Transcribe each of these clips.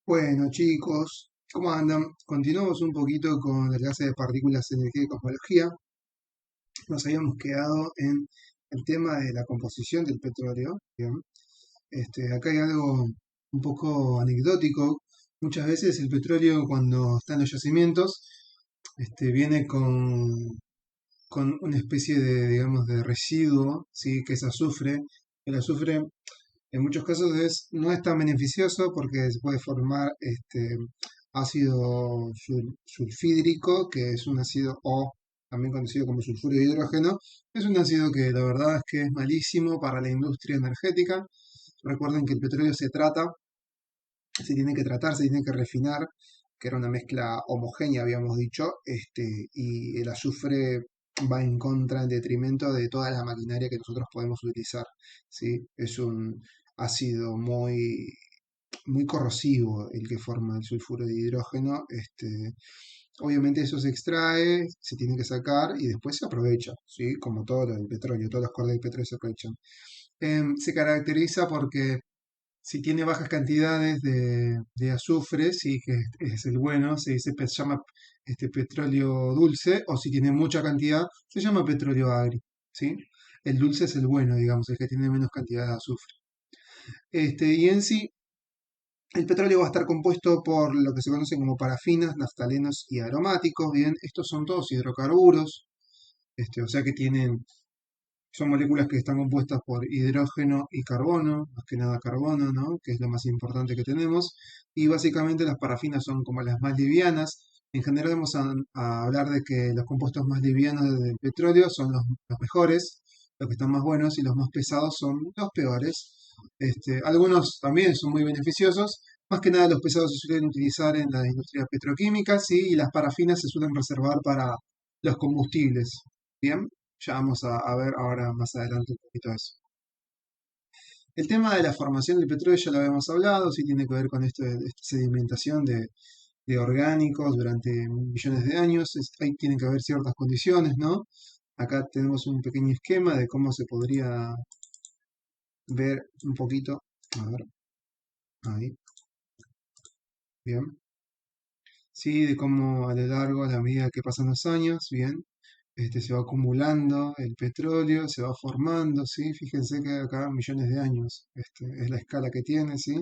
Bueno, chicos, ¿cómo andan? Continuamos un poquito con la clase de partículas, energía y cosmología. Nos habíamos quedado en el tema de la composición del petróleo. Bien. Acá hay algo un poco anecdótico. Muchas veces el petróleo, cuando está en los yacimientos, viene con una especie de, digamos, de residuo, ¿sí? Que es azufre. El azufre en muchos casos no es tan beneficioso porque se puede formar ácido sulfídrico, que es un ácido O, también conocido como sulfuro de hidrógeno. Es un ácido que la verdad es que es malísimo para la industria energética. Recuerden que el petróleo se tiene que tratar, se tiene que refinar, que era una mezcla homogénea, habíamos dicho, y el azufre va en contra, en detrimento de toda la maquinaria que nosotros podemos utilizar, ¿sí? Es un ácido muy corrosivo el que forma el sulfuro de hidrógeno. Obviamente eso se extrae, se tiene que sacar y después se aprovecha, ¿sí? Como todo el petróleo, todos los cortes del petróleo se aprovechan. Se caracteriza porque si tiene bajas cantidades de azufre, sí que es el bueno, se llama petróleo dulce, o si tiene mucha cantidad, se llama petróleo agrio, ¿sí? El dulce es el bueno, digamos, el que tiene menos cantidad de azufre. Y en sí, el petróleo va a estar compuesto por lo que se conoce como parafinas, naftalenos y aromáticos, bien, estos son todos hidrocarburos, o sea que son moléculas que están compuestas por hidrógeno y carbono, más que nada carbono, ¿no? Que es lo más importante que tenemos. Y básicamente las parafinas son como las más livianas. En general vamos a hablar de que los compuestos más livianos del petróleo son los mejores, los que están más buenos, y los más pesados son los peores. Algunos también son muy beneficiosos. Más que nada los pesados se suelen utilizar en la industria petroquímica, ¿sí? Y las parafinas se suelen reservar para los combustibles. Bien. Ya vamos a ver ahora más adelante un poquito eso. El tema de la formación del petróleo ya lo habíamos hablado, sí tiene que ver con esto de esta sedimentación de orgánicos durante millones de años. Ahí tienen que haber ciertas condiciones, ¿no? Acá tenemos un pequeño esquema de cómo se podría ver un poquito. A ver, ahí, bien. Sí, de cómo a lo largo, a la medida que pasan los años, bien, se va acumulando el petróleo, se va formando, ¿sí? Fíjense que acá millones de años, es la escala que tiene, ¿sí?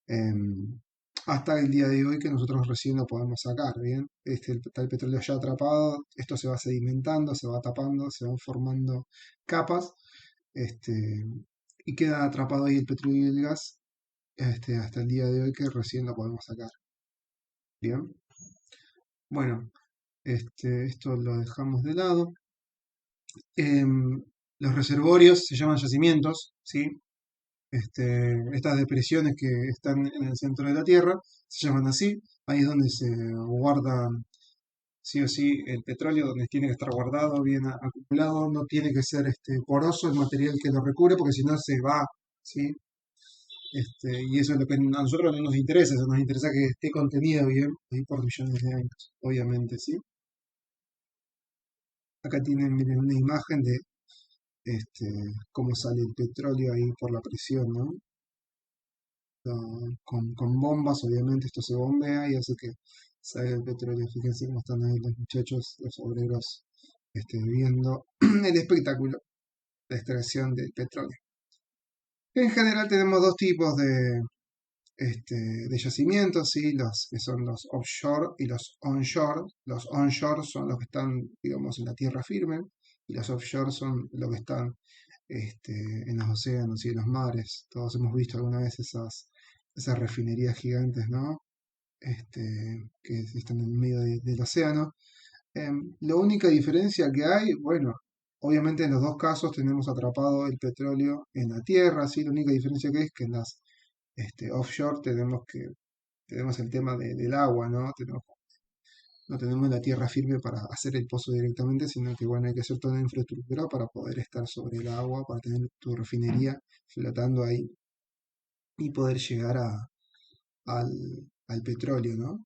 Em, Hasta el día de hoy que nosotros recién lo podemos sacar, ¿bien? Está el petróleo ya atrapado, esto se va sedimentando, se va tapando, se van formando capas, este, y queda atrapado ahí el petróleo y el gas, hasta el día de hoy que recién lo podemos sacar, ¿bien? Bueno, esto lo dejamos de lado. Em, los reservorios se llaman yacimientos, ¿sí? Estas depresiones que están en el centro de la Tierra se llaman así. Ahí es donde se guarda sí o sí el petróleo, donde tiene que estar guardado, bien acumulado. No tiene que ser poroso el material que lo recubre, porque si no se va, ¿sí? Y eso es lo que a nosotros no nos interesa, eso nos interesa que esté contenido bien ahí por millones de años, obviamente, ¿sí? Acá tienen, miren, una imagen de este, cómo sale el petróleo ahí por la presión, ¿no? Con bombas, obviamente esto se bombea y hace que salga el petróleo. Fíjense cómo están ahí los muchachos, los obreros, viendo el espectáculo de extracción del petróleo. En general tenemos dos tipos de yacimientos, ¿sí? Los que son los offshore y los onshore. Los onshore son los que están, digamos, en la tierra firme, y los offshore son los que están en los océanos y en los mares. Todos hemos visto alguna vez esas refinerías gigantes, ¿no? Que están en medio del océano. La única diferencia que hay, bueno, obviamente en los dos casos tenemos atrapado el petróleo en la tierra, ¿sí? La única diferencia que es que en las offshore tenemos el tema del agua, ¿no? No tenemos la tierra firme para hacer el pozo directamente, sino que bueno, hay que hacer toda la infraestructura para poder estar sobre el agua, para tener tu refinería flotando ahí y poder llegar al, al petróleo, ¿no?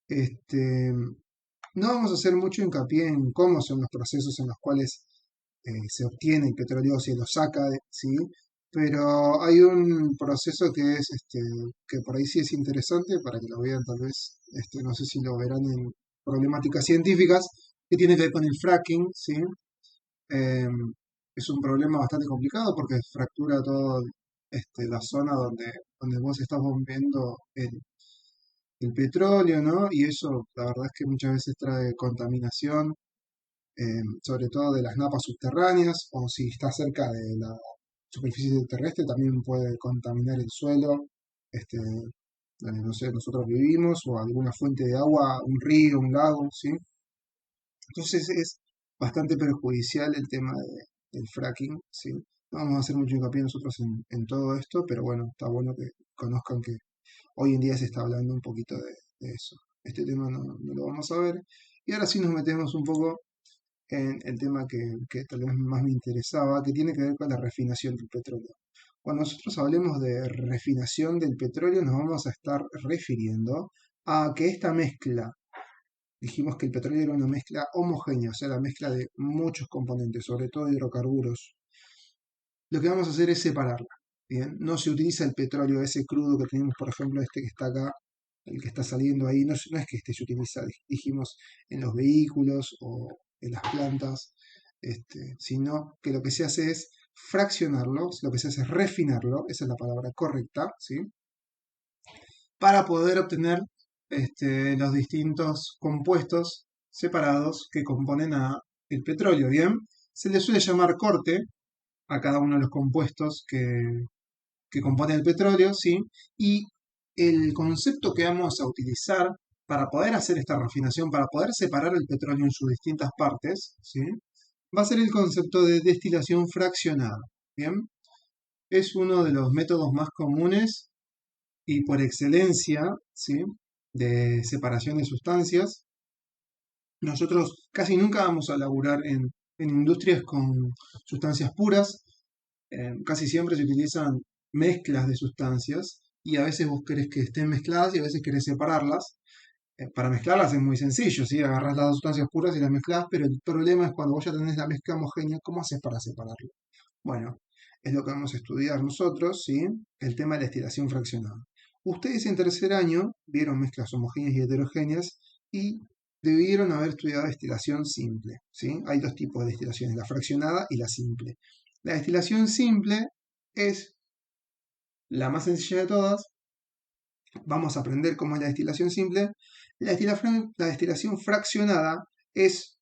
Este, no vamos a hacer mucho hincapié en cómo son los procesos en los cuales se obtiene el petróleo, se lo saca, ¿sí? pero hay un proceso que es, que por ahí sí es interesante para que lo vean tal vez, no sé si lo verán en problemáticas científicas, que tiene que ver con el fracking, ¿sí? Em, es un problema bastante complicado porque fractura toda la zona donde vos estás bombeando el petróleo, ¿no? Y eso, la verdad es que muchas veces trae contaminación, sobre todo de las napas subterráneas, o si está cerca de la superficie terrestre, también puede contaminar el suelo, donde, no sé, nosotros vivimos, o alguna fuente de agua, un río, un lago, ¿sí? Entonces es bastante perjudicial el tema del fracking, ¿sí? No vamos a hacer mucho hincapié nosotros en todo esto, pero bueno, está bueno que conozcan que hoy en día se está hablando un poquito de eso. Este tema no lo vamos a ver. Y ahora sí nos metemos un poco en el tema que tal vez más me interesaba, que tiene que ver con la refinación del petróleo. Cuando nosotros hablemos de refinación del petróleo, nos vamos a estar refiriendo a que esta mezcla, dijimos que el petróleo era una mezcla homogénea, o sea, la mezcla de muchos componentes, sobre todo hidrocarburos. Lo que vamos a hacer es separarla. Bien, no se utiliza el petróleo ese crudo que tenemos, por ejemplo, este que está acá, el que está saliendo ahí, no es que este se utiliza, dijimos, en los vehículos o en las plantas, sino que lo que se hace es fraccionarlo, lo que se hace es refinarlo, esa es la palabra correcta, ¿sí? Para poder obtener los distintos compuestos separados que componen a el petróleo, ¿bien? Se le suele llamar corte a cada uno de los compuestos que componen el petróleo, ¿sí? Y el concepto que vamos a utilizar para poder hacer esta refinación, para poder separar el petróleo en sus distintas partes, ¿sí? Va a ser el concepto de destilación fraccionada, ¿bien? Es uno de los métodos más comunes y por excelencia, ¿sí? De separación de sustancias. Nosotros casi nunca vamos a laburar en industrias con sustancias puras, casi siempre se utilizan mezclas de sustancias y a veces vos querés que estén mezcladas y a veces querés separarlas. Para mezclarlas es muy sencillo, ¿sí? Agarrás las dos sustancias puras y las mezclás, pero el problema es cuando vos ya tenés la mezcla homogénea, ¿cómo haces para separarlo? Bueno, es lo que vamos a estudiar nosotros, ¿sí? El tema de la destilación fraccionada. Ustedes en tercer año vieron mezclas homogéneas y heterogéneas y debieron haber estudiado destilación simple, ¿sí? Hay dos tipos de destilaciones, la fraccionada y la simple. La destilación simple es la más sencilla de todas. Vamos a aprender cómo es la destilación simple. La destilación fraccionada es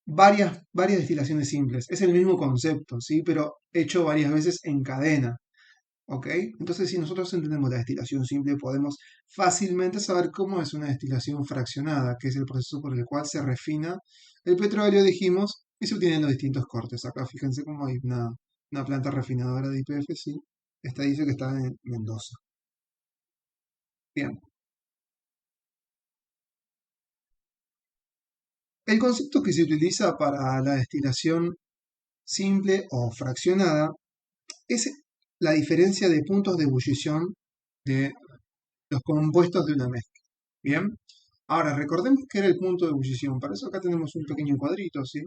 varias destilaciones simples. Es el mismo concepto, ¿sí? Pero hecho varias veces en cadena. ¿Ok? Entonces, si nosotros entendemos la destilación simple, podemos fácilmente saber cómo es una destilación fraccionada, que es el proceso por el cual se refina el petróleo, dijimos, y se obtienen los distintos cortes. Acá fíjense cómo hay una planta refinadora de YPF, sí. Esta dice que está en Mendoza. Bien. El concepto que se utiliza para la destilación simple o fraccionada es la diferencia de puntos de ebullición de los compuestos de una mezcla. Bien. Ahora, recordemos que era el punto de ebullición. Para eso acá tenemos un pequeño cuadrito, ¿sí?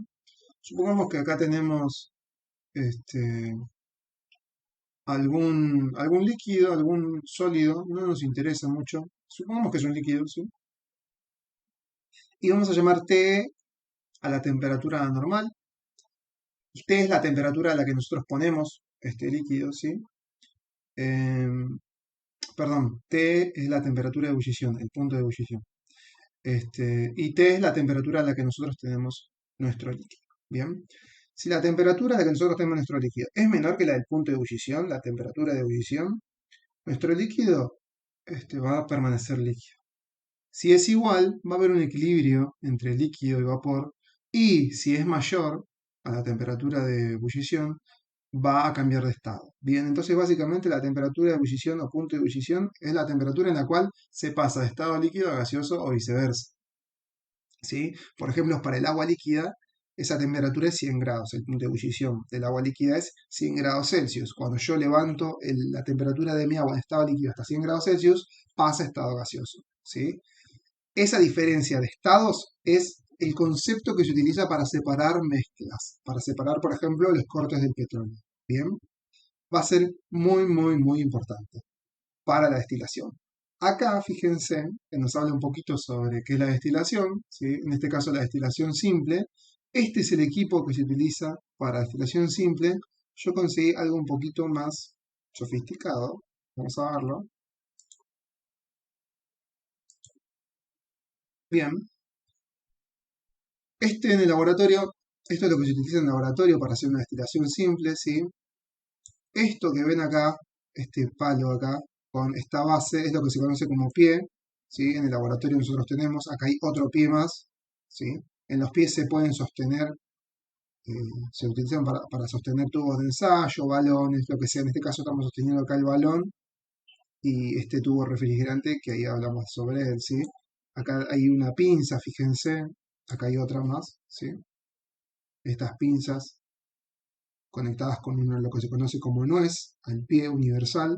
Supongamos que acá tenemos este, algún líquido, algún sólido, no nos interesa mucho. Supongamos que es un líquido, ¿sí? Y vamos a llamar T a la temperatura normal. T es la temperatura a la que nosotros ponemos este líquido, ¿sí? Em, perdón, T es la temperatura de ebullición, el punto de ebullición. Y T es la temperatura a la que nosotros tenemos nuestro líquido. Bien. Si la temperatura a la que nosotros tenemos nuestro líquido es menor que la del punto de ebullición, la temperatura de ebullición, nuestro líquido va a permanecer líquido. Si es igual, va a haber un equilibrio entre líquido y vapor. Y si es mayor a la temperatura de ebullición, va a cambiar de estado. Bien, entonces básicamente la temperatura de ebullición o punto de ebullición es la temperatura en la cual se pasa de estado líquido a gaseoso o viceversa. ¿Sí? Por ejemplo, para el agua líquida, esa temperatura es 100 grados. El punto de ebullición del agua líquida es 100 grados Celsius. Cuando yo levanto la temperatura de mi agua en estado líquido hasta 100 grados Celsius, pasa a estado gaseoso. ¿Sí? Esa diferencia de estados es el concepto que se utiliza para separar mezclas, para separar, por ejemplo, los cortes del petróleo. Bien. va a ser muy, muy, muy importante para la destilación. Acá, fíjense, que nos habla un poquito sobre qué es la destilación, ¿sí? En este caso la destilación simple. Este es el equipo que se utiliza para destilación simple. Yo conseguí algo un poquito más sofisticado. Vamos a verlo. Bien, este en el laboratorio, esto es lo que se utiliza en el laboratorio para hacer una destilación simple, ¿sí? Esto que ven acá, este palo acá, con esta base, es lo que se conoce como pie, ¿sí? En el laboratorio nosotros tenemos, acá hay otro pie más, ¿sí? En los pies se pueden sostener, eh, se utilizan para sostener tubos de ensayo, balones, lo que sea. En este caso estamos sosteniendo acá el balón y este tubo refrigerante que ahí hablamos sobre él, ¿sí? Acá hay una pinza, fíjense, acá hay otra más, ¿sí? Estas pinzas conectadas con lo que se conoce como nuez, al pie universal.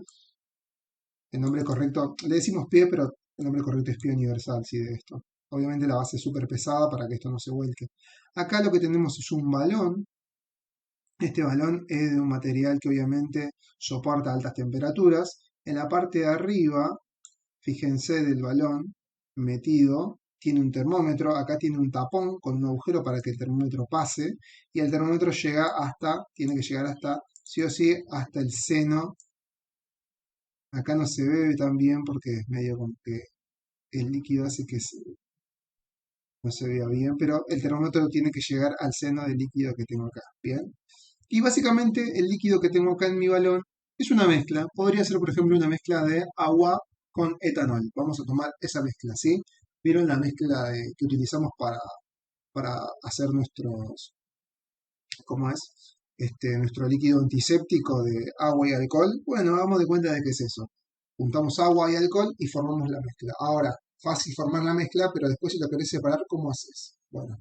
El nombre correcto, le decimos pie, pero el nombre correcto es pie universal, sí, de esto. Obviamente la base es súper pesada para que esto no se vuelque. Acá lo que tenemos es un balón. Este balón es de un material que obviamente soporta altas temperaturas. En la parte de arriba, fíjense del balón metido, tiene un termómetro. Acá tiene un tapón con un agujero para que el termómetro pase. Y el termómetro llega hasta, tiene que llegar hasta, sí o sí, hasta el seno. Acá no se ve tan bien porque es medio como que el líquido hace que no se vea bien, pero el termómetro tiene que llegar al seno del líquido que tengo acá, ¿bien? Y básicamente el líquido que tengo acá en mi balón es una mezcla. Podría ser, por ejemplo, una mezcla de agua con etanol. Vamos a tomar esa mezcla, ¿sí? ¿Vieron la mezcla que utilizamos para hacer nuestros, ¿cómo es? Nuestro líquido antiséptico de agua y alcohol? Bueno, hagamos de cuenta de que es eso. Juntamos agua y alcohol y formamos la mezcla. Ahora, fácil formar la mezcla, pero después si la querés separar, ¿cómo haces? Bueno,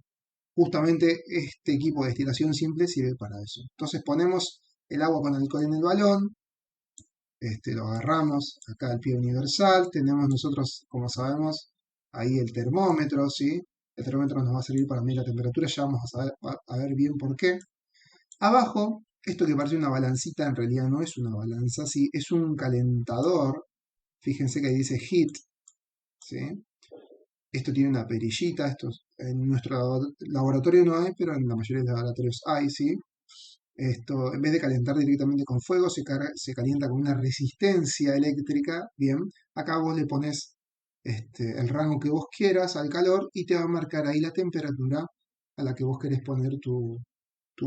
justamente este equipo de destilación simple sirve para eso. Entonces ponemos el agua con alcohol en el balón, lo agarramos acá al pie universal, tenemos nosotros, como sabemos, ahí el termómetro, ¿sí? El termómetro nos va a servir para medir la temperatura, ya vamos a ver bien por qué. Abajo, esto que parece una balancita en realidad no es una balanza, ¿sí? Es un calentador. Fíjense que ahí dice heat, ¿sí? Esto tiene una perillita, en nuestro laboratorio no hay, pero en la mayoría de los laboratorios hay, ¿sí? Esto, en vez de calentar directamente con fuego, se calienta con una resistencia eléctrica, ¿bien? Acá vos le pones el rango que vos quieras al calor y te va a marcar ahí la temperatura a la que vos querés poner tu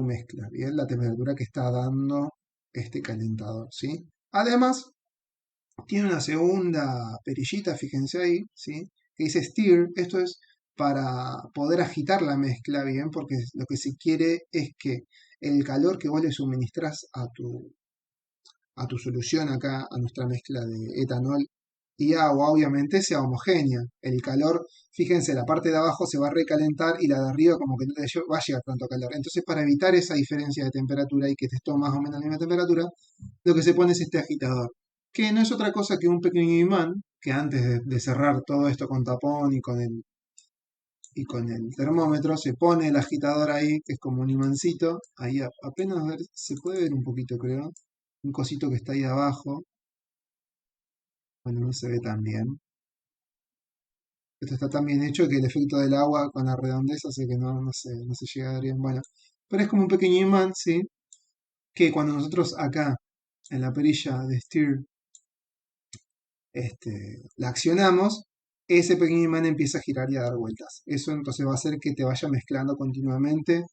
mezcla, ¿bien? La temperatura que está dando este calentador, ¿sí? Además, tiene una segunda perillita, fíjense ahí, ¿sí? Que dice stir. Esto es para poder agitar la mezcla bien, porque lo que se quiere es que el calor que vos le suministras a tu solución acá, a nuestra mezcla de etanol y agua, obviamente sea homogénea. El calor, fíjense, la parte de abajo se va a recalentar y la de arriba como que no le va a llegar tanto calor. Entonces, para evitar esa diferencia de temperatura y que estés todo más o menos a la misma temperatura, lo que se pone es este agitador, que no es otra cosa que un pequeño imán, que antes de cerrar todo esto con tapón y con el termómetro, se pone el agitador ahí, que es como un imancito, ahí apenas se puede ver un poquito, creo, un cosito que está ahí abajo, bueno, no se ve tan bien. Esto está tan bien hecho que el efecto del agua con la redondez hace que no se llegue a ver bien. Bueno, pero es como un pequeño imán, ¿sí? Que cuando nosotros acá en la perilla de Steer la accionamos, ese pequeño imán empieza a girar y a dar vueltas. Eso entonces va a hacer que te vaya mezclando continuamente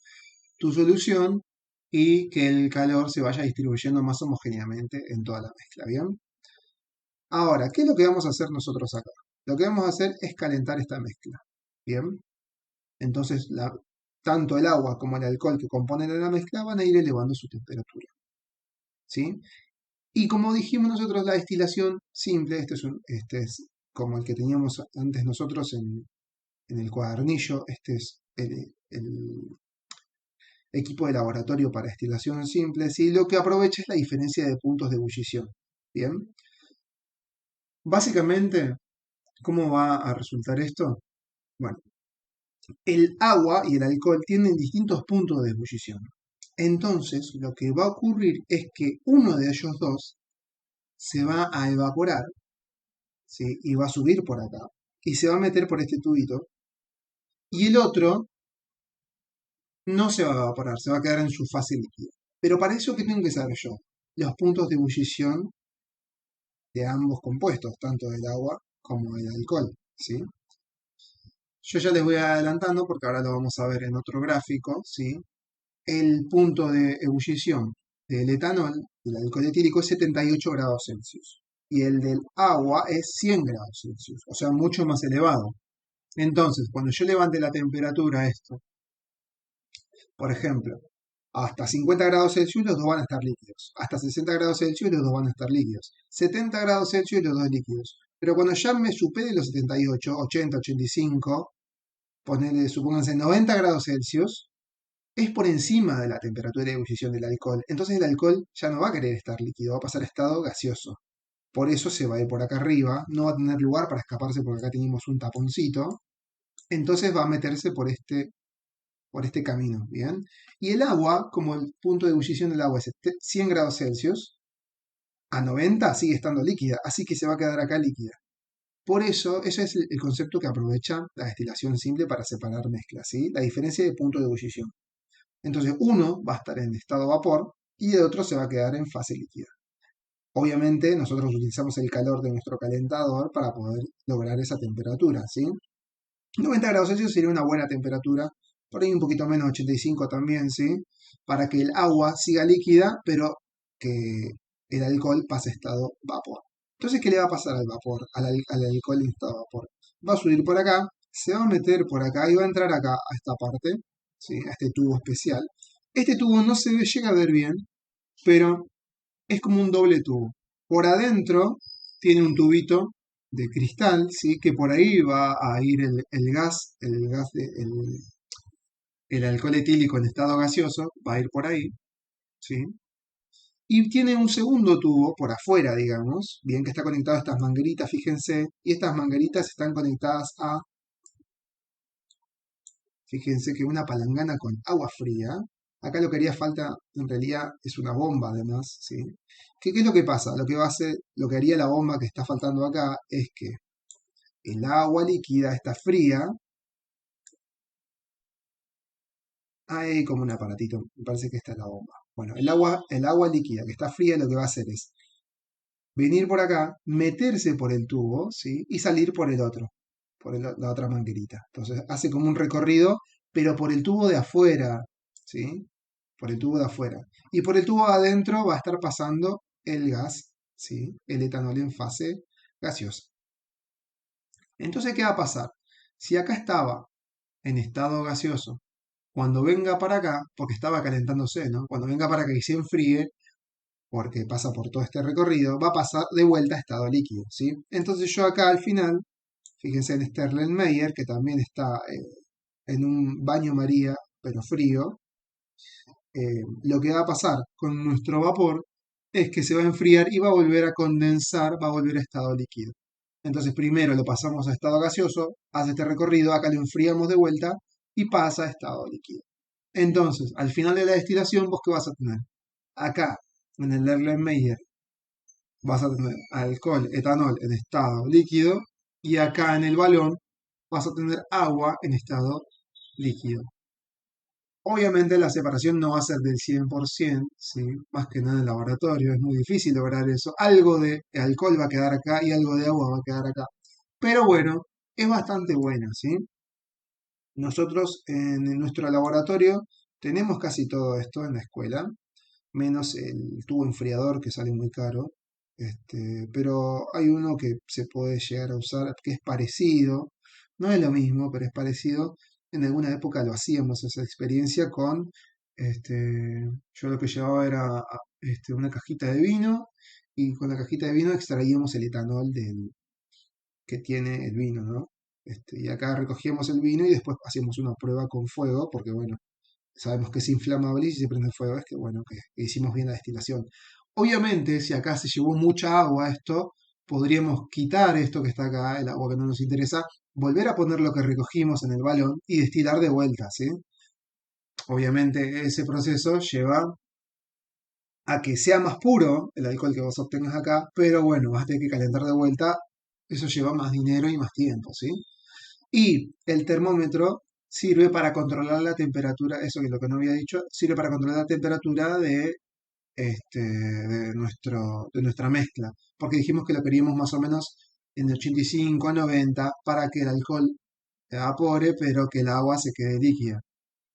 tu solución y que el calor se vaya distribuyendo más homogéneamente en toda la mezcla, ¿bien? Ahora, ¿qué es lo que vamos a hacer nosotros acá? Lo que vamos a hacer es calentar esta mezcla, ¿bien? Entonces, tanto el agua como el alcohol que componen la mezcla van a ir elevando su temperatura, ¿sí? Y como dijimos nosotros, la destilación simple, este es como el que teníamos antes nosotros en el cuadernillo, este es el equipo de laboratorio para destilación simple, ¿sí? Lo que aprovecha es la diferencia de puntos de ebullición, ¿bien? Básicamente, ¿cómo va a resultar esto? Bueno, el agua y el alcohol tienen distintos puntos de ebullición. entonces lo que va a ocurrir es que uno de ellos dos se va a evaporar, ¿sí? Y va a subir por acá, y se va a meter por este tubito, y el otro no se va a evaporar, se va a quedar en su fase líquida. Pero para eso, ¿qué tengo que saber yo? Los puntos de ebullición de ambos compuestos, tanto del agua como del alcohol, ¿sí? Yo ya les voy adelantando, porque ahora lo vamos a ver en otro gráfico, ¿sí? El punto de ebullición del etanol, del alcohol etílico, es 78 grados Celsius. Y el del agua es 100 grados Celsius, o sea, mucho más elevado. Entonces, cuando yo levante la temperatura a esto, por ejemplo, hasta 50 grados Celsius los dos van a estar líquidos. Hasta 60 grados Celsius los dos van a estar líquidos. 70 grados Celsius los dos líquidos. Pero cuando ya me supere los 78, 80, 85, ponele, supónganse 90 grados Celsius, es por encima de la temperatura de ebullición del alcohol. Entonces el alcohol ya no va a querer estar líquido, va a pasar a estado gaseoso. Por eso se va a ir por acá arriba, no va a tener lugar para escaparse porque acá tenemos un taponcito. Entonces va a meterse por este camino, ¿bien? Y el agua, como el punto de ebullición del agua es 100 grados Celsius, a 90 sigue estando líquida, así que se va a quedar acá líquida. Por eso, ese es el concepto que aprovecha la destilación simple para separar mezclas, ¿sí? La diferencia de punto de ebullición. Entonces, uno va a estar en estado vapor y el otro se va a quedar en fase líquida. Obviamente, nosotros utilizamos el calor de nuestro calentador para poder lograr esa temperatura, ¿sí? 90 grados Celsius sería una buena temperatura, por ahí un poquito menos, 85 también, ¿sí? Para que el agua siga líquida, pero que el alcohol pase a estado vapor. Entonces, ¿qué le va a pasar al vapor, al alcohol en estado vapor? Va a subir por acá, se va a meter por acá y va a entrar acá a esta parte, ¿sí? A este tubo especial. Este tubo no se llega a ver bien, pero es como un doble tubo. Por adentro tiene un tubito de cristal, ¿sí? Que por ahí va a ir el alcohol etílico en estado gaseoso, va a ir por ahí, ¿sí? Y tiene un segundo tubo por afuera, digamos, bien que está conectado a estas mangueritas, fíjense, y estas mangueritas están conectadas a, fíjense que una palangana con agua fría. Acá lo que haría falta, en realidad, es una bomba además, ¿sí? ¿Qué es lo que pasa? Lo que haría la bomba que está faltando acá es que el agua líquida está fría. Hay como un aparatito, me parece que esta es la bomba. Bueno, el agua líquida que está fría lo que va a hacer es venir por acá, meterse por el tubo, ¿sí? Y salir por el otro, la otra manguerita. Entonces hace como un recorrido, pero por el tubo de afuera, ¿sí? Por el tubo de afuera. Y por el tubo de adentro va a estar pasando el gas, ¿sí? El etanol en fase gaseosa. Entonces, ¿qué va a pasar? Si acá estaba en estado gaseoso, cuando venga para acá, porque estaba calentándose, ¿no? Cuando venga para acá y se enfríe, porque pasa por todo este recorrido, va a pasar de vuelta a estado líquido, ¿sí? Entonces yo acá al final, fíjense en este Erlenmeyer, que también está en un baño María, pero frío, lo que va a pasar con nuestro vapor es que se va a enfriar y va a volver a condensar, va a volver a estado líquido. Entonces primero lo pasamos a estado gaseoso, hace este recorrido, acá lo enfriamos de vuelta y pasa a estado líquido. Entonces, al final de la destilación, ¿vos qué vas a tener? Acá, en el Erlenmeyer, vas a tener alcohol, etanol en estado líquido y acá en el balón vas a tener agua en estado líquido. Obviamente la separación no va a ser del 100%, ¿sí? Más que nada en el laboratorio, es muy difícil lograr eso. Algo de alcohol va a quedar acá y algo de agua va a quedar acá. Pero bueno, es bastante buena, ¿sí? Nosotros en nuestro laboratorio tenemos casi todo esto en la escuela, menos el tubo enfriador que sale muy caro. Pero hay uno que se puede llegar a usar que es parecido, no es lo mismo, pero es parecido. En alguna época lo hacíamos esa experiencia con, yo lo que llevaba era una cajita de vino y con la cajita de vino extraíamos el etanol que tiene el vino, ¿no? Y acá recogíamos el vino y después hacíamos una prueba con fuego, porque bueno, sabemos que es inflamable y si se prende fuego es que bueno, que hicimos bien la destilación. Obviamente, si acá se llevó mucha agua esto, podríamos quitar esto que está acá, el agua que no nos interesa, volver a poner lo que recogimos en el balón y destilar de vuelta, ¿sí? obviamente ese proceso lleva a que sea más puro el alcohol que vos obtengas acá, pero bueno, vas a tener que calentar de vuelta, eso lleva más dinero y más tiempo, ¿sí? Y el termómetro sirve para controlar la temperatura, eso que es lo que no había dicho, sirve para controlar la temperatura de nuestra mezcla, porque dijimos que lo queríamos más o menos en 85 a 90 para que el alcohol evapore, pero que el agua se quede líquida.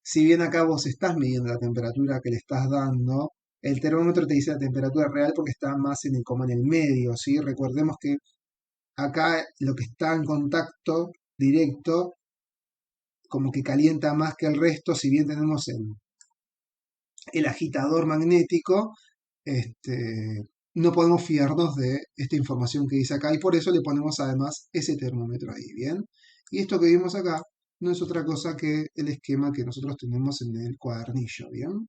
Si bien acá vos estás midiendo la temperatura que le estás dando, el termómetro te dice la temperatura real porque está más en el, como en el medio, ¿sí? Recordemos que acá lo que está en contacto directo como que calienta más que el resto, si bien tenemos el agitador magnético, no podemos fiarnos de esta información que dice acá y por eso le ponemos además ese termómetro ahí, ¿bien? Y esto que vimos acá no es otra cosa que el esquema que nosotros tenemos en el cuadernillo, ¿bien?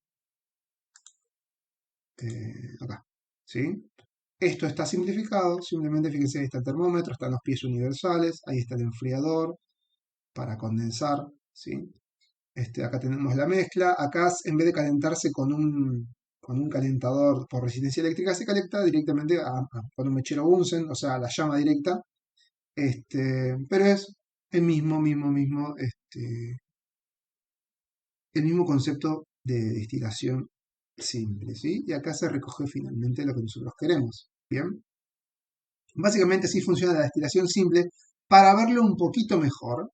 Acá, ¿sí? Esto está simplificado, simplemente fíjense, ahí está el termómetro, están los pies universales, ahí está el enfriador para condensar, ¿sí? Acá tenemos la mezcla, acá en vez de calentarse con un calentador por resistencia eléctrica, se calienta directamente con un mechero Bunsen, o sea, a la llama directa, pero es el el mismo concepto de destilación simple, ¿sí? Y acá se recoge finalmente lo que nosotros queremos, ¿bien? Básicamente así funciona la destilación simple. Para verlo un poquito mejor,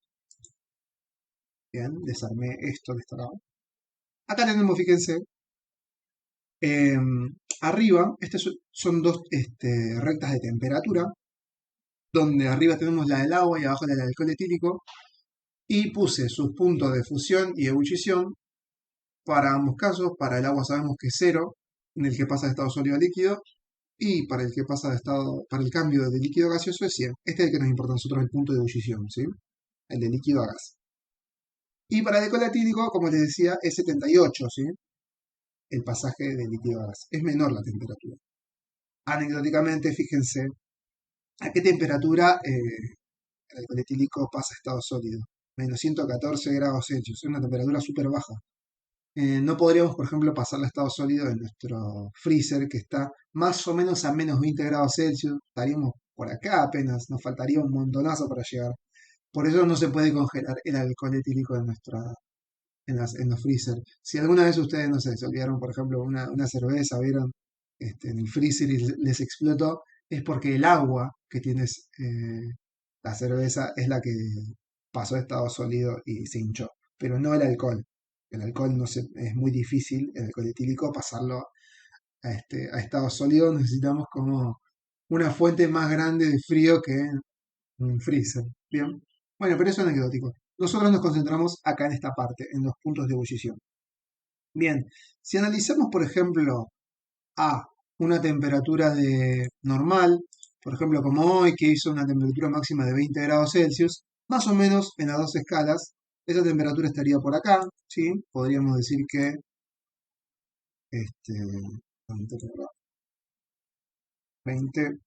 bien, desarmé esto de esta lado. Acá tenemos, fíjense, eh, arriba, estas son dos rectas de temperatura, donde arriba tenemos la del agua y abajo la del alcohol etílico, y puse sus puntos de fusión y ebullición para ambos casos. Para el agua sabemos que es cero, en el que pasa de estado sólido a líquido, y para el que pasa de estado, para el cambio de líquido a gaseoso es 100. Este es el que nos importa a nosotros, el punto de ebullición, ¿sí? El de líquido a gas. Y para el alcohol etílico, como les decía, es 78, ¿sí? El pasaje de líquido a gas. Es menor la temperatura. Anecdóticamente, fíjense a qué temperatura el alcohol etílico pasa a estado sólido. Menos 114 grados Celsius. Es una temperatura súper baja. No podríamos, por ejemplo, pasarla a estado sólido en nuestro freezer, que está más o menos a menos 20 grados Celsius. Estaríamos por acá apenas. Nos faltaría un montonazo para llegar. Por eso no se puede congelar el alcohol etílico en los freezer. Si alguna vez ustedes, no sé, se olvidaron, por ejemplo, una cerveza, vieron en el freezer y les explotó, es porque el agua que tienes la cerveza es la que pasó a estado sólido y se hinchó, pero no el alcohol. El alcohol no se, es muy difícil, el alcohol etílico, pasarlo a estado sólido. Necesitamos como una fuente más grande de frío que un freezer. Bien. Bueno, pero eso es anecdótico. Nosotros nos concentramos acá en esta parte, en los puntos de ebullición. Bien, si analizamos, por ejemplo, a una temperatura de normal, por ejemplo, como hoy, que hizo una temperatura máxima de 20 grados Celsius, más o menos en las dos escalas, esa temperatura estaría por acá, ¿sí? Podríamos decir que, este, 20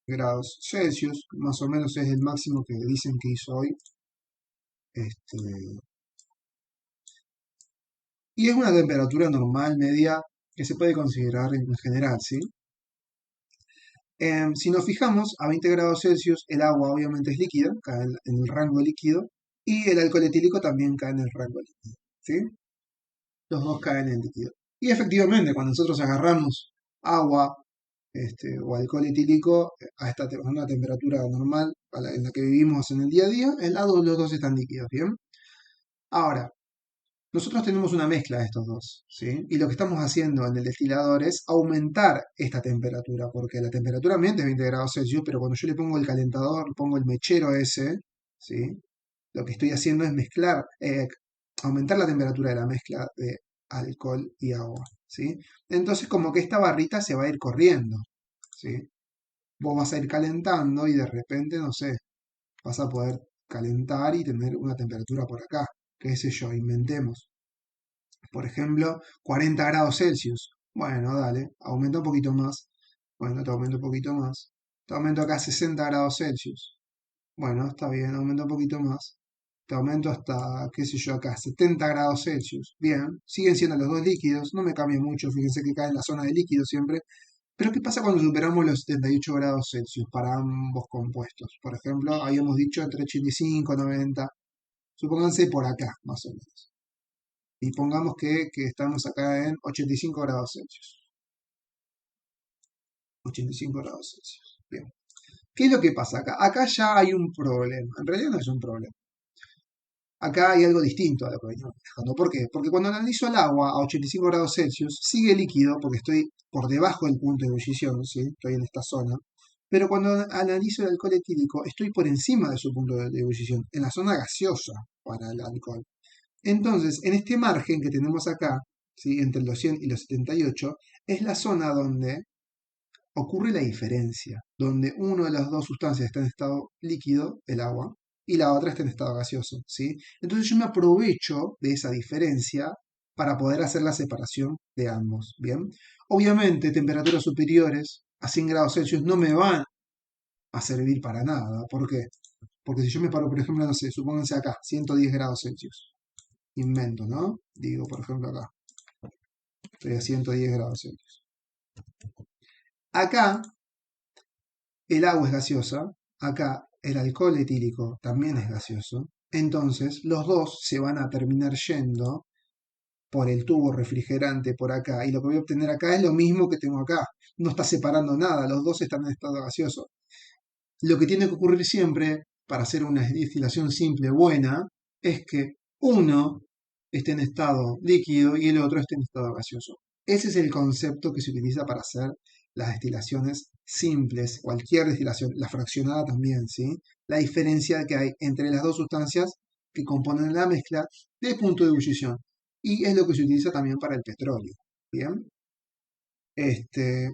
grados Celsius, más o menos es el máximo que dicen que hizo hoy. Este, y es una temperatura normal, media, que se puede considerar en general, ¿sí? Si nos fijamos, a 20 grados Celsius el agua obviamente es líquida, cae en el rango líquido, y el alcohol etílico también cae en el rango líquido, ¿sí? Los dos caen en líquido. Y efectivamente, cuando nosotros agarramos agua o alcohol etílico a una temperatura normal en la que vivimos en el día a día, los dos están líquidos, ¿bien? Ahora, nosotros tenemos una mezcla de estos dos, ¿sí? Y lo que estamos haciendo en el destilador es aumentar esta temperatura, porque la temperatura ambiente es 20 grados Celsius, pero cuando yo le pongo el calentador, le pongo el mechero ese, ¿sí? Lo que estoy haciendo es mezclar, aumentar la temperatura de la mezcla de alcohol y agua, ¿sí? Entonces como que esta barrita se va a ir corriendo, ¿sí? Vos vas a ir calentando y de repente, no sé, vas a poder calentar y tener una temperatura por acá, qué sé yo, inventemos. Por ejemplo, 40 grados Celsius. Bueno, dale, aumenta un poquito más. Bueno, te aumento un poquito más. Te aumento acá 60 grados Celsius. Bueno, está bien, aumenta un poquito más. te aumento hasta, qué sé yo, acá, 70 grados Celsius. Bien, siguen siendo los dos líquidos, no me cambia mucho, fíjense que cae en la zona de líquido siempre. Pero ¿qué pasa cuando superamos los 78 grados Celsius para ambos compuestos? Por ejemplo, habíamos dicho entre 85 y 90. Supónganse por acá, más o menos. Y pongamos que estamos acá en 85 grados Celsius. 85 grados Celsius. Bien. ¿Qué es lo que pasa acá? Acá ya hay un problema. En realidad no es un problema. Acá hay algo distinto a lo que venimos manejando. ¿Por qué? Porque cuando analizo el agua a 85 grados Celsius, sigue líquido porque estoy por debajo del punto de ebullición, ¿sí? Estoy en esta zona. Pero cuando analizo el alcohol etílico, estoy por encima de su punto de ebullición, en la zona gaseosa para el alcohol. Entonces, en este margen que tenemos acá, ¿sí? Entre los 100 y los 78, es la zona donde ocurre la diferencia, donde una de las dos sustancias está en estado líquido, el agua, y la otra está en estado gaseoso, ¿sí? Entonces yo me aprovecho de esa diferencia para poder hacer la separación de ambos, ¿bien? Obviamente, temperaturas superiores a 100 grados Celsius no me van a servir para nada. ¿Por qué? Porque si yo me paro, por ejemplo, no sé, supónganse acá, 110 grados Celsius. Invento, ¿no? Digo, por ejemplo, acá. Estoy a 110 grados Celsius. Acá el agua es gaseosa, acá el alcohol etílico también es gaseoso, entonces los dos se van a terminar yendo por el tubo refrigerante por acá, y lo que voy a obtener acá es lo mismo que tengo acá. No está separando nada, los dos están en estado gaseoso. Lo que tiene que ocurrir siempre para hacer una destilación simple buena es que uno esté en estado líquido y el otro esté en estado gaseoso. Ese es el concepto que se utiliza para hacer las destilaciones simples, cualquier destilación, la fraccionada también, ¿sí? La diferencia que hay entre las dos sustancias que componen la mezcla de punto de ebullición. Y es lo que se utiliza también para el petróleo. Bien. Este,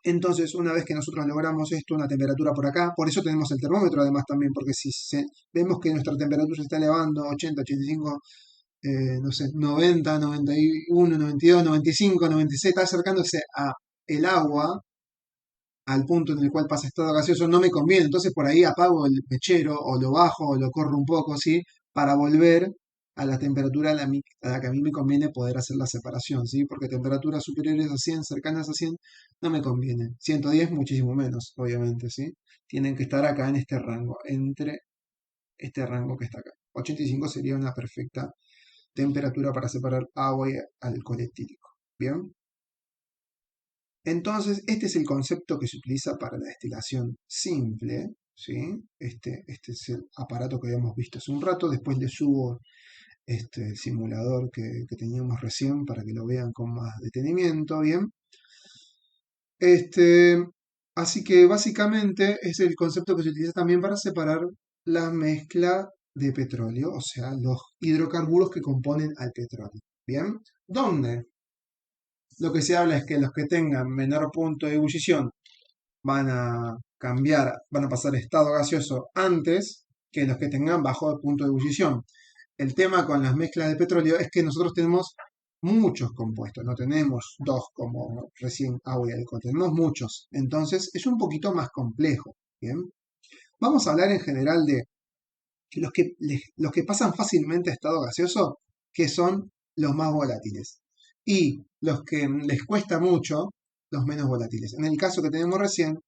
entonces, una vez que nosotros logramos esto, una temperatura por acá, por eso tenemos el termómetro además también, porque si vemos que nuestra temperatura se está elevando 80, 85, no sé, 90, 91, 92, 95, 96, está acercándose a el agua, al punto en el cual pasa estado gaseoso, no me conviene. Entonces por ahí apago el mechero o lo bajo o lo corro un poco, ¿sí? Para volver a la temperatura a la que a mí me conviene poder hacer la separación, ¿sí? Porque temperaturas superiores a 100, cercanas a 100, no me conviene. 110 muchísimo menos, obviamente, ¿sí? Tienen que estar acá en este rango, entre este rango que está acá. 85 sería una perfecta temperatura para separar agua y alcohol etílico. ¿Bien? Entonces, este es el concepto que se utiliza para la destilación simple, ¿sí? Este es el aparato que habíamos visto hace un rato. Después le subo el simulador que teníamos recién para que lo vean con más detenimiento, ¿bien? Este, así que básicamente es el concepto que se utiliza también para separar la mezcla de petróleo, o sea, los hidrocarburos que componen al petróleo. ¿Bien? ¿Dónde? Lo que se habla es que los que tengan menor punto de ebullición van a cambiar, van a pasar a estado gaseoso antes que los que tengan bajo punto de ebullición. El tema con las mezclas de petróleo es que nosotros tenemos muchos compuestos, no tenemos dos como recién agua y alcohol, tenemos muchos. Entonces es un poquito más complejo. ¿Bien? Vamos a hablar en general de los que pasan fácilmente a estado gaseoso, que son los más volátiles. Y los que les cuesta mucho, los menos volátiles. En el caso que tenemos recién,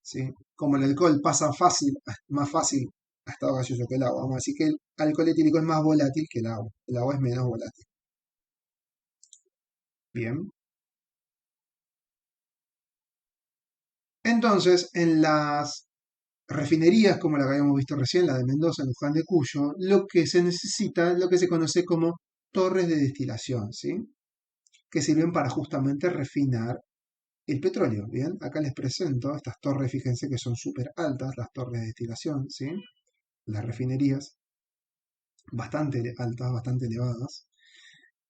¿sí? Como el alcohol pasa fácil, más fácil a estado gaseoso que el agua, vamos a decir que el alcohol etílico es más volátil que el agua es menos volátil. Bien. Entonces, en las refinerías, como la que habíamos visto recién, la de Mendoza, Luján de Cuyo, lo que se necesita es lo que se conoce como torres de destilación, ¿sí? Que sirven para justamente refinar el petróleo. Bien, acá les presento estas torres, fíjense que son súper altas, las torres de destilación, ¿sí? Las refinerías, bastante altas, bastante elevadas.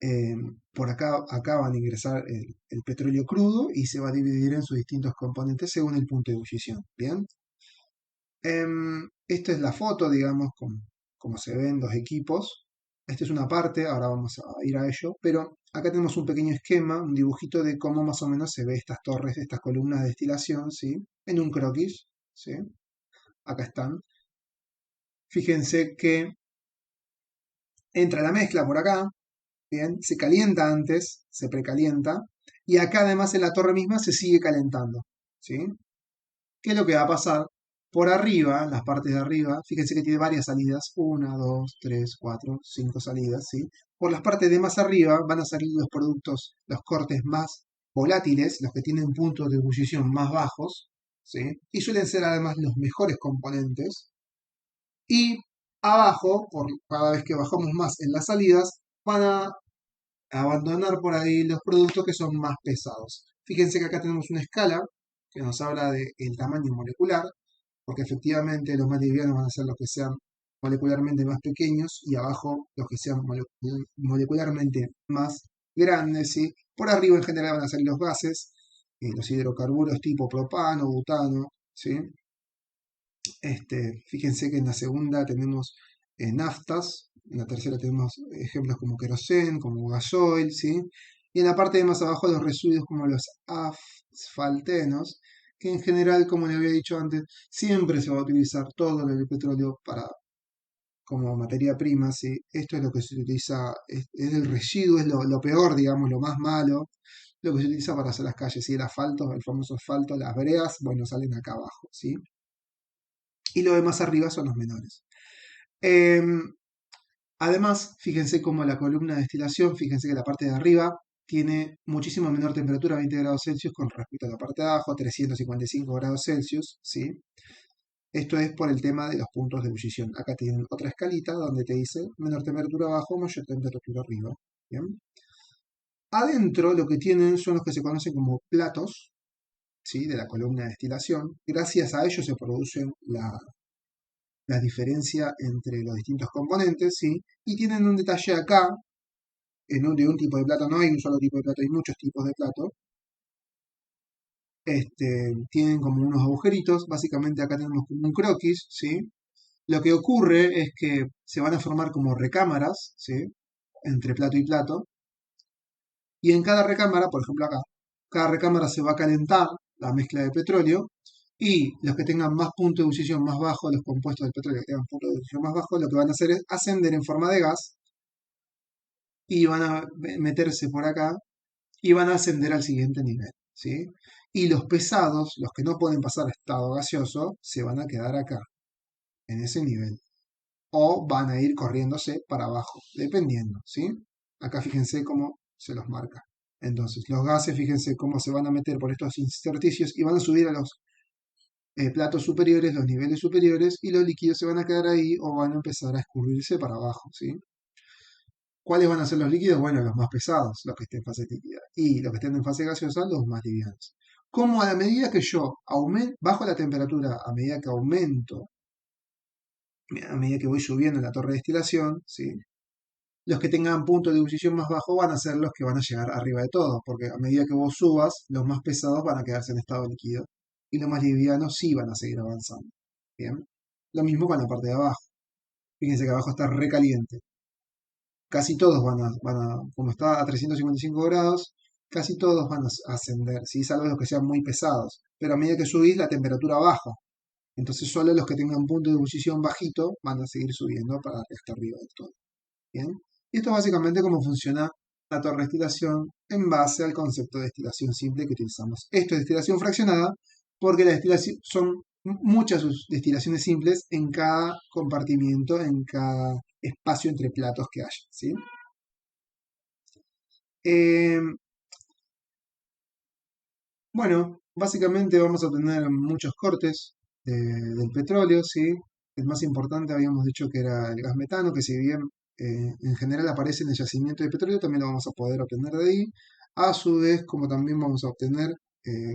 Eh, por acá van a ingresar el petróleo crudo y se va a dividir en sus distintos componentes según el punto de ebullición. Bien, esta es la foto, digamos, como se ven los equipos. Esta es una parte, ahora vamos a ir a ello, pero acá tenemos un pequeño esquema, un dibujito de cómo más o menos se ve estas torres, estas columnas de destilación, ¿sí? En un croquis, ¿sí? Acá están. Fíjense que entra la mezcla por acá, bien, se calienta antes, se precalienta, y acá además en la torre misma se sigue calentando, ¿sí? ¿Qué es lo que va a pasar? Por arriba, en las partes de arriba, fíjense que tiene varias salidas, una, dos, tres, cuatro, cinco salidas, ¿sí? Por las partes de más arriba van a salir los productos, los cortes más volátiles, los que tienen puntos de ebullición más bajos, ¿sí? Y suelen ser además los mejores componentes. Y abajo, por cada vez que bajamos más en las salidas, van a abandonar por ahí los productos que son más pesados. Fíjense que acá tenemos una escala que nos habla del tamaño molecular, porque efectivamente los más livianos van a ser los que sean molecularmente más pequeños y abajo los que sean molecularmente más grandes, ¿sí? Por arriba en general van a ser los gases, los hidrocarburos tipo propano, butano, ¿sí? Fíjense que en la segunda tenemos naftas, en la tercera tenemos ejemplos como queroseno, como gasoil, ¿sí? Y en la parte de más abajo los residuos como los asfaltenos, que en general, como le había dicho antes, siempre se va a utilizar todo el petróleo para, como materia prima, ¿sí? Esto es lo que se utiliza, es el residuo, es lo peor, digamos, lo más malo, lo que se utiliza para hacer las calles, ¿sí? El asfalto, el famoso asfalto, las veredas, bueno, salen acá abajo, ¿sí? Y lo de más arriba son los menores. Em, Además, fíjense cómo la columna de destilación, fíjense que la parte de arriba tiene muchísimo menor temperatura, 20 grados Celsius, con respecto a la parte de abajo, 355 grados Celsius, ¿sí? Esto es por el tema de los puntos de ebullición. Acá tienen otra escalita donde te dice menor temperatura abajo, mayor temperatura arriba. ¿Bien? Adentro lo que tienen son los que se conocen como platos, ¿sí? De la columna de destilación. Gracias a ellos se produce la diferencia entre los distintos componentes, ¿sí? Y tienen un detalle acá, de un tipo de plato, no hay un solo tipo de plato, hay muchos tipos de plato. Tienen como unos agujeritos, básicamente acá tenemos como un croquis, ¿sí? Lo que ocurre es que se van a formar como recámaras, ¿sí? Entre plato y plato, y en cada recámara, por ejemplo acá, cada recámara se va a calentar la mezcla de petróleo, y los que tengan más punto de ebullición más bajo, los compuestos del petróleo que tengan punto de ebullición más bajo, lo que van a hacer es ascender en forma de gas y van a meterse por acá y van a ascender al siguiente nivel, ¿sí? Y los pesados, los que no pueden pasar a estado gaseoso, se van a quedar acá, en ese nivel. O van a ir corriéndose para abajo, dependiendo, ¿sí? Acá fíjense cómo se los marca. Entonces, los gases, fíjense cómo se van a meter por estos intersticios y van a subir a los platos superiores, los niveles superiores, y los líquidos se van a quedar ahí o van a empezar a escurrirse para abajo, ¿sí? ¿Cuáles van a ser los líquidos? Bueno, los más pesados, los que estén en fase líquida. Y los que estén en fase gaseosa, los más livianos. Como a la medida que yo bajo la temperatura, a medida que aumento, a medida que voy subiendo en la torre de destilación, ¿sí? Los que tengan punto de ebullición más bajo van a ser los que van a llegar arriba de todo, porque a medida que vos subas, los más pesados van a quedarse en estado líquido y los más livianos sí van a seguir avanzando. Bien. Lo mismo con la parte de abajo. Fíjense que abajo está recaliente. Casi todos como está a 355 grados, casi todos van a ascender, ¿sí? Salvo los que sean muy pesados. Pero a medida que subís, la temperatura baja. Entonces solo los que tengan un punto de ebullición bajito van a seguir subiendo para hasta arriba del todo. ¿Bien? Y esto es básicamente cómo funciona la torre de destilación en base al concepto de destilación simple que utilizamos. Esto es destilación fraccionada porque la destilación son muchas destilaciones simples en cada compartimiento, en cada espacio entre platos que haya, ¿sí? Eh, bueno, básicamente vamos a tener muchos cortes del petróleo, ¿sí? El más importante habíamos dicho que era el gas metano, que si bien en general aparece en el yacimiento de petróleo, también lo vamos a poder obtener de ahí. A su vez, como también vamos a obtener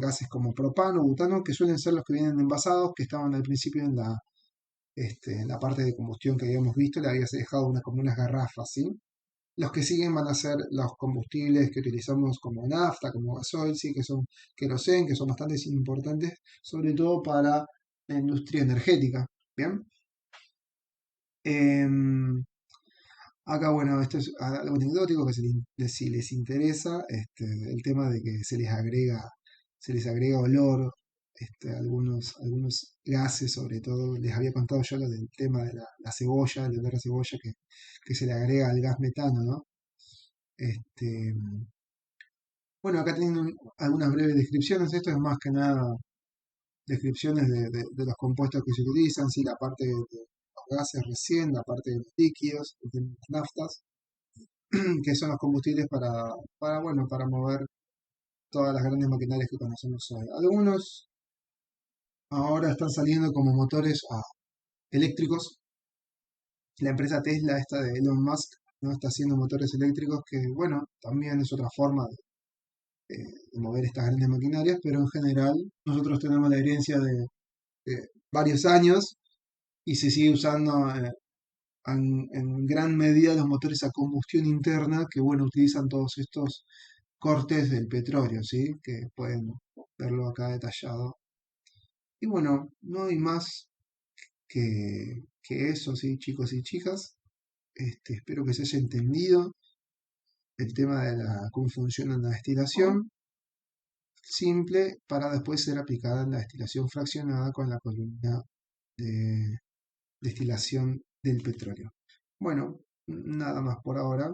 gases como propano, butano, que suelen ser los que vienen envasados, que estaban al principio en la parte de combustión que habíamos visto, le habías dejado como unas garrafas, ¿sí? Los que siguen van a ser los combustibles que utilizamos como nafta, como gasoil, sí, que son queroseno, que son bastante importantes, sobre todo para la industria energética. Bien. Em, Acá, bueno, esto es algo anecdótico que si les interesa, el tema de que se les agrega olor algunos gases, sobre todo. Les había contado yo lo del tema de la cebolla, el olor a cebolla que se le agrega al gas metano, ¿no? Este, bueno, acá tienen algunas breves descripciones. Esto es más que nada descripciones de los compuestos que se utilizan, sí, la parte de los gases recién, la parte de los líquidos, de las naftas, que son los combustibles bueno, para mover todas las grandes maquinarias que conocemos hoy. Algunos ahora están saliendo como motores eléctricos. La empresa Tesla, esta de Elon Musk, no está haciendo motores eléctricos, que bueno, también es otra forma de mover estas grandes maquinarias, pero en general nosotros tenemos la herencia de varios años y se sigue usando en gran medida los motores a combustión interna que, bueno, utilizan todos estos cortes del petróleo, ¿sí? Que pueden verlo acá detallado. Y bueno, no hay más que eso, ¿sí, chicos y chicas? Espero que se haya entendido el tema de cómo funciona la destilación simple para después ser aplicada en la destilación fraccionada con la columna de destilación del petróleo. Bueno, nada más por ahora.